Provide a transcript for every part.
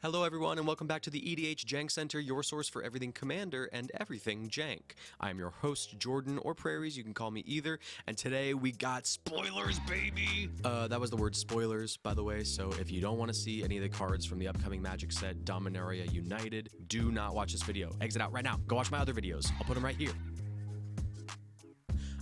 Hello everyone and welcome back to the EDH Jank Center, your source for everything Commander and everything Jank. I am your host Jordan, or Prairies, you can call me either, and today we got spoilers, baby! That was the word spoilers, by the way, so if you don't want to see any of the cards from the upcoming Magic set, Dominaria United, do not watch this video. Exit out right now. Go watch my other videos. I'll put them right here.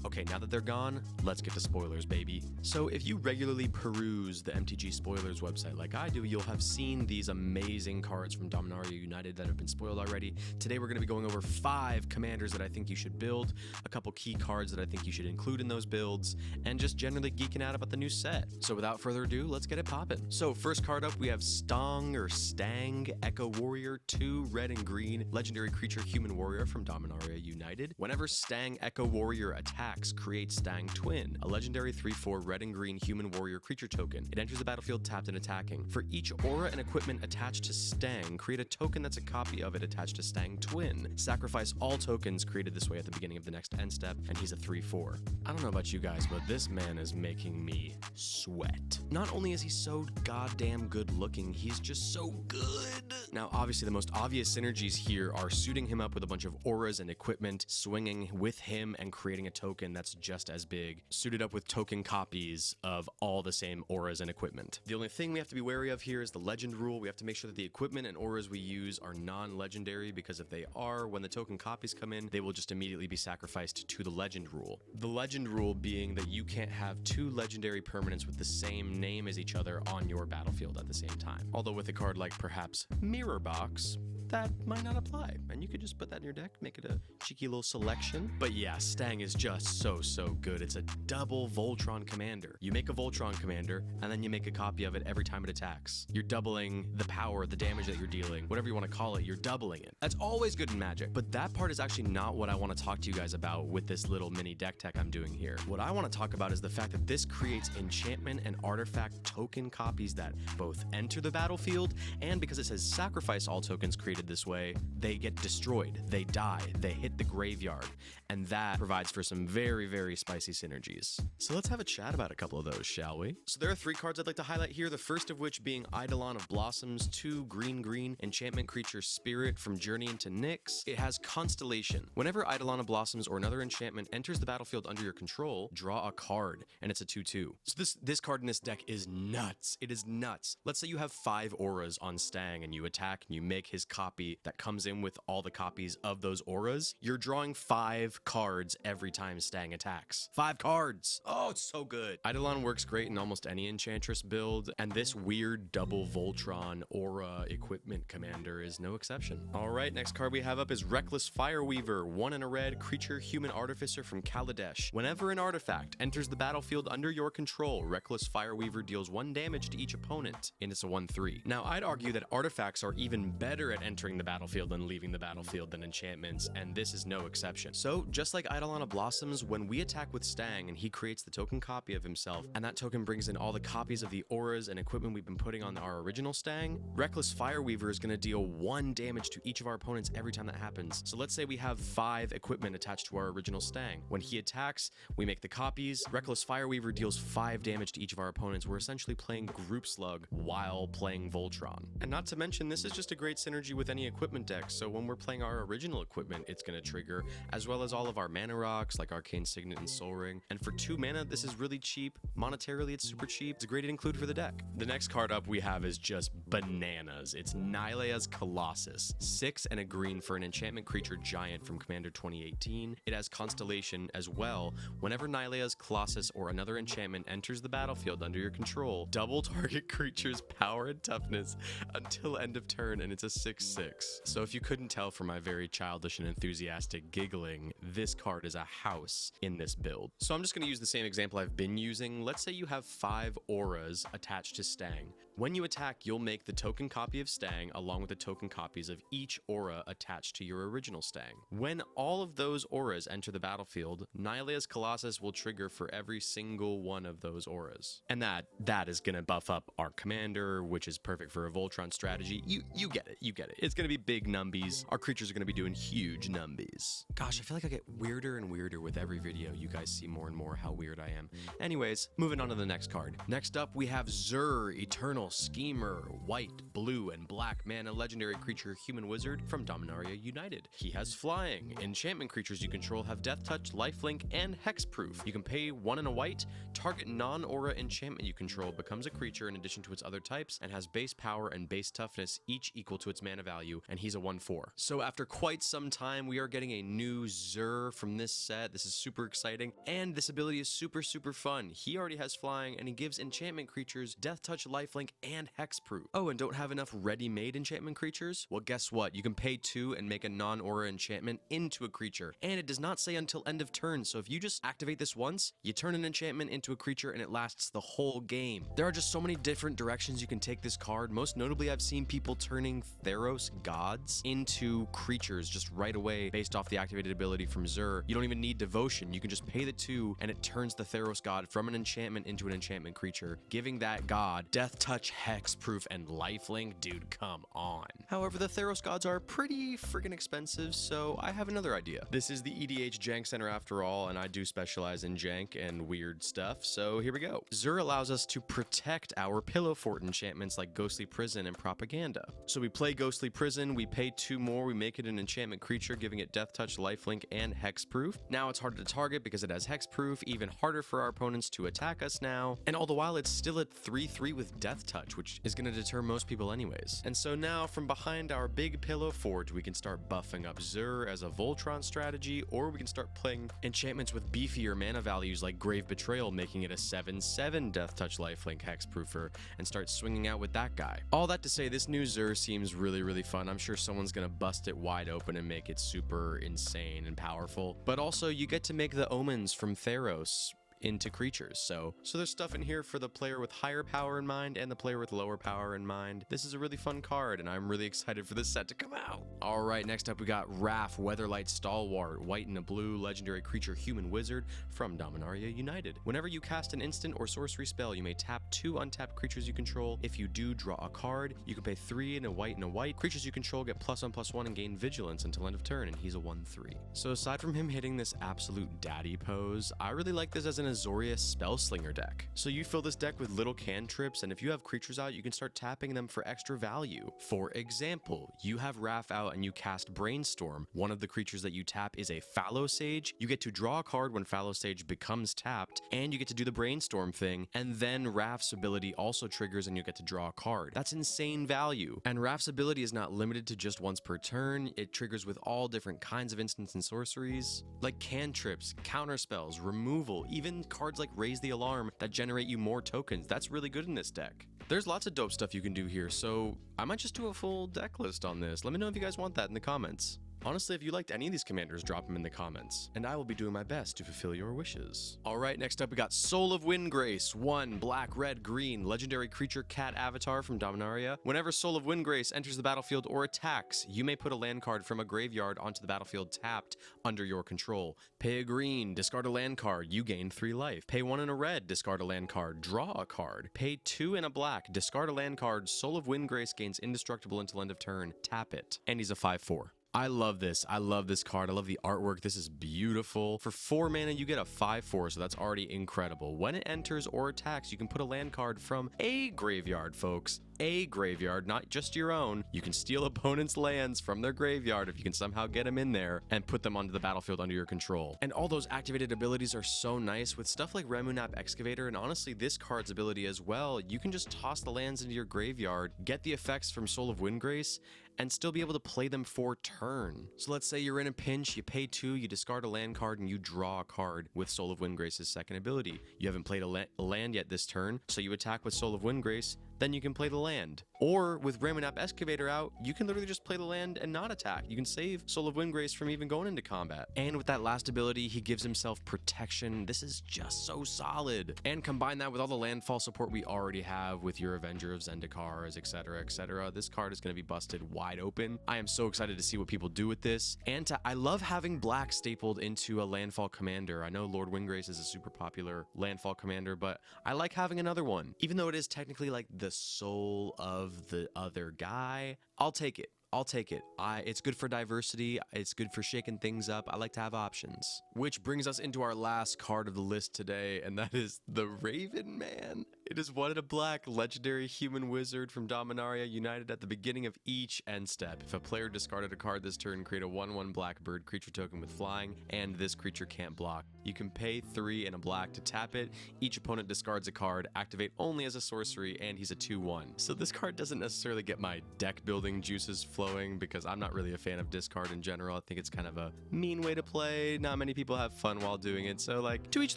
Okay, now that they're gone, let's get to spoilers, baby. So if you regularly peruse the MTG spoilers website like I do, you'll have seen these amazing cards from Dominaria United that have been spoiled already. Today we're going to be going over 5 commanders that I think you should build, a couple key cards that I think you should include in those builds, and just generally geeking out about the new set. So without further ado, let's get it poppin'. So first card up, we have Stang Echo Warrior, 2 red and green, legendary creature human warrior from Dominaria United. Whenever Stang Echo Warrior attacks, create Stang Twin, a legendary 3/4 red and green human warrior creature token. It enters the battlefield tapped and attacking. For each aura and equipment attached to Stang, create a token that's a copy of it attached to Stang Twin. Sacrifice all tokens created this way at the beginning of the next end step, and he's a 3/4. I don't know about you guys, but this man is making me sweat. Not only is he so goddamn good looking, he's just so good. Now, obviously, the most obvious synergies here are suiting him up with a bunch of auras and equipment, swinging with him and creating a token that's just as big, suited up with token copies of all the same auras and equipment. The only thing we have to be wary of here is the legend rule. We have to make sure that the equipment and auras we use are non-legendary, because if they are, when the token copies come in, they will just immediately be sacrificed to the legend rule. The legend rule being that you can't have 2 legendary permanents with the same name as each other on your battlefield at the same time. Although with a card like perhaps Mirror Box, that might not apply, and you could just put that in your deck, make it a cheeky little selection. But yeah, Stang is just so good. It's a double Voltron commander. You make a Voltron commander, and then you make a copy of it every time it attacks. You're doubling the power, the damage that you're dealing, whatever you want to call it, you're doubling it. That's always good in Magic, but that part is actually not what I want to talk to you guys about with this little mini deck tech I'm doing here. What I want to talk about is the fact that this creates enchantment and artifact token copies that both enter the battlefield, and because it says sacrifice all tokens created this way, they get destroyed, they die, they hit the graveyard, and that provides for some very spicy synergies. So let's have a chat about a couple of those, shall we? So there are 3 cards I'd like to highlight here, the first of which being Eidolon of Blossoms, 2 green enchantment creature spirit from Journey into Nyx. It has Constellation. Whenever Eidolon of Blossoms or another enchantment enters the battlefield under your control, draw a card, and it's a 2/2. So this card in this deck is nuts. It is nuts. Let's say you have 5 auras on Stang and you attack and you make his copy that comes in with all the copies of those auras. You're drawing 5 cards every time Stang attacks. 5 cards! Oh, it's so good. Eidolon works great in almost any Enchantress build, and this weird double Voltron aura equipment commander is no exception. Alright, next card we have up is Reckless Fireweaver, 1 and a red creature human artificer from Kaladesh. Whenever an artifact enters the battlefield under your control, Reckless Fireweaver deals 1 damage to each opponent, and it's a 1/3. Now, I'd argue that artifacts are even better at entering the battlefield and leaving the battlefield than enchantments, and this is no exception. So, just like Eidolon of Blossoms, when we attack with Stang and he creates the token copy of himself, and that token brings in all the copies of the auras and equipment we've been putting on our original Stang, Reckless Fireweaver is going to deal 1 damage to each of our opponents every time that happens. So let's say we have 5 equipment attached to our original Stang. When he attacks, we make the copies. Reckless Fireweaver deals 5 damage to each of our opponents. We're essentially playing Group Slug while playing Voltron. And not to mention, this is just a great synergy with any equipment deck, so when we're playing our original equipment, it's going to trigger, as well as all of our mana rocks like Arcane Signet and Soul Ring. And for 2 mana, this is really cheap. Monetarily, it's super cheap. It's great to include for the deck. The next card up we have is just bananas. It's Nylea's Colossus, 6 and a green for an enchantment creature giant from Commander 2018. It has Constellation as well. Whenever Nylea's Colossus or another enchantment enters the battlefield under your control, double target creature's power and toughness until end of turn, and it's a 6/6. So if you couldn't tell from my very childish and enthusiastic giggling, this card is a house in this build. So I'm just going to use the same example I've been using. Let's say you have 5 auras attached to Stang. When you attack, you'll make the token copy of Stang along with the token copies of each aura attached to your original Stang. When all of those auras enter the battlefield, Nylea's Colossus will trigger for every single one of those auras. And that is going to buff up our commander, which is perfect for a Voltron strategy. You get it. It's going to be big numbies. Our creatures are going to be doing huge numbies. Gosh, I feel like I get weirder and weirder with every video. You guys see more and more how weird I am. Anyways, moving on to the next card. Next up, we have Eternal Infernal Schemer, white, blue, and black mana legendary creature human wizard from Dominaria United. He has flying. Enchantment creatures you control have death touch, lifelink, and hexproof. You can pay 1 and a white. Target non-aura enchantment you control becomes a creature in addition to its other types and has base power and base toughness, each equal to its mana value, and he's a 1/4. So after quite some time, we are getting a new Zur from this set. This is super exciting, and this ability is super fun. He already has flying, and he gives enchantment creatures death touch, lifelink, and hexproof. Oh, and don't have enough ready-made enchantment creatures? Well, guess what? You can pay 2 and make a non-aura enchantment into a creature, and it does not say until end of turn, so if you just activate this once, you turn an enchantment into a creature and it lasts the whole game. There are just so many different directions you can take this card. Most notably, I've seen people turning Theros gods into creatures just right away based off the activated ability from Zur. You don't even need devotion. You can just pay the 2 and it turns the Theros god from an enchantment into an enchantment creature, giving that god death touch, hexproof, and lifelink. Dude, come on. However, the Theros gods are pretty friggin' expensive, so I have another idea. This is the EDH Jank Center after all, and I do specialize in jank and weird stuff, so here we go. Zur allows us to protect our pillow fort enchantments like Ghostly Prison and Propaganda. So we play Ghostly Prison, we pay 2 more, we make it an enchantment creature, giving it death touch, lifelink, and hexproof. Now it's harder to target because it has hexproof, even harder for our opponents to attack us now, and all the while it's still at 3/3 with death touch, which is going to deter most people anyways. And so now from behind our big pillow fort, we can start buffing up Zur as a Voltron strategy, or we can start playing enchantments with beefier mana values like Grave Betrayal, making it a 7/7 death touch, lifelink, hexproofer, and start swinging out with that guy. All that to say, this new Zur seems really fun. I'm sure someone's gonna bust it wide open and make it super insane and powerful. But also, you get to make the omens from Theros into creatures. So there's stuff in here for the player with higher power in mind and the player with lower power in mind. This is a really fun card, and I'm really excited for this set to come out. All right, next up we got Raph, Weatherlight Stalwart, white and a blue legendary creature human wizard from Dominaria United. Whenever you cast an instant or sorcery spell, you may tap 2 untapped creatures you control. If you do, draw a card. You can pay 3 and a white and a white. Creatures you control get +1/+1 and gain vigilance until end of turn, and he's a 1/3. So aside from him hitting this absolute daddy pose, I really like this as an Azorius Spellslinger deck. So you fill this deck with little cantrips, and if you have creatures out, you can start tapping them for extra value. For example, you have Raph out and you cast Brainstorm. One of the creatures that you tap is a Fallow Sage. You get to draw a card when Fallow Sage becomes tapped, and you get to do the Brainstorm thing, and then Raph's ability also triggers and you get to draw a card. That's insane value. And Raph's ability is not limited to just once per turn. It triggers with all different kinds of instants and sorceries, like cantrips, counterspells, removal, even cards like Raise the Alarm that generate you more tokens. That's really good in this deck. There's lots of dope stuff you can do here, so I might just do a full deck list on this. Let me know if you guys want that in the comments. Honestly, if you liked any of these commanders, drop them in the comments, and I will be doing my best to fulfill your wishes. Alright, next up we got Soul of Windgrace, 1 black, red, green, legendary creature cat avatar from Dominaria. Whenever Soul of Windgrace enters the battlefield or attacks, you may put a land card from a graveyard onto the battlefield tapped under your control. Pay a green, discard a land card, you gain 3 life. Pay 1 and a red, discard a land card, draw a card. Pay 2 and a black, discard a land card, Soul of Windgrace gains indestructible until end of turn, tap it. And he's a 5/4. I love this. I love this card. I love the artwork. This is beautiful. For 4 mana, you get a 5/4, so that's already incredible. When it enters or attacks, you can put a land card from a graveyard, folks. A graveyard, not just your own. You can steal opponents' lands from their graveyard if you can somehow get them in there and put them onto the battlefield under your control. And all those activated abilities are so nice with stuff like Remunap Excavator, and honestly this card's ability as well. You can just toss the lands into your graveyard, get the effects from Soul of Windgrace, and still be able to play them for turn. So let's say you're in a pinch, you pay 2, you discard a land card, and you draw a card with Soul of Windgrace's second ability. You haven't played a land yet this turn, so you attack with Soul of Windgrace, then you can play the land. Or with Remunap Excavator out, you can literally just play the land and not attack. You can save Soul of Windgrace from even going into combat. And with that last ability, he gives himself protection. This is just so solid. And combine that with all the landfall support we already have with your Avenger of Zendikars, etc., etc. This card is going to be busted wide open. I am so excited to see what people do with this. And I love having black stapled into a landfall commander. I know Lord Windgrace is a super popular landfall commander, but I like having another one. Even though it is technically like the soul of the other guy, I'll take it. I'll take it. It's good for diversity. It's good for shaking things up. I like to have options. Which brings us into our last card of the list today, and that is the Raven Man. It is 1 and a black, legendary human wizard from Dominaria, united at the beginning of each end step. If a player discarded a card this turn, create a 1/1 black bird creature token with flying, and this creature can't block. You can pay 3 and a black to tap it. Each opponent discards a card, activate only as a sorcery, and he's a 2/1. So this card doesn't necessarily get my deck building juices flowing because I'm not really a fan of discard in general. I think it's kind of a mean way to play. Not many people have fun while doing it. So like, to each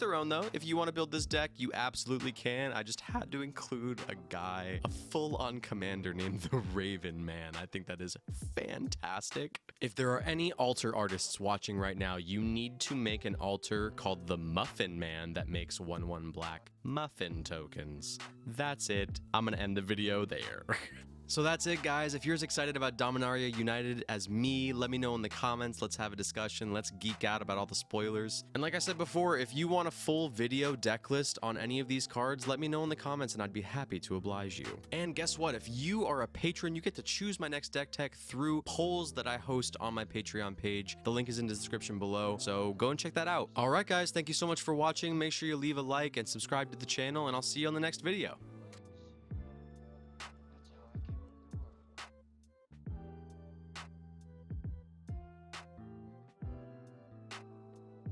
their own though. If you want to build this deck, you absolutely can. I just had to include a guy, a full-on commander named the Raven Man. I think that is fantastic. If there are any altar artists watching right now, you need to make an altar called the Muffin Man that makes 1/1 black muffin tokens. That's it. I'm gonna end the video there. So that's it, guys. If you're as excited about Dominaria United as me, let me know in the comments. Let's have a discussion. Let's geek out about all the spoilers. And like I said before, if you want a full video deck list on any of these cards, let me know in the comments and I'd be happy to oblige you. And guess what? If you are a patron, you get to choose my next deck tech through polls that I host on my Patreon page. The link is in the description below, so go and check that out. All right, guys, thank you so much for watching. Make sure you leave a like and subscribe to the channel, and I'll see you on the next video.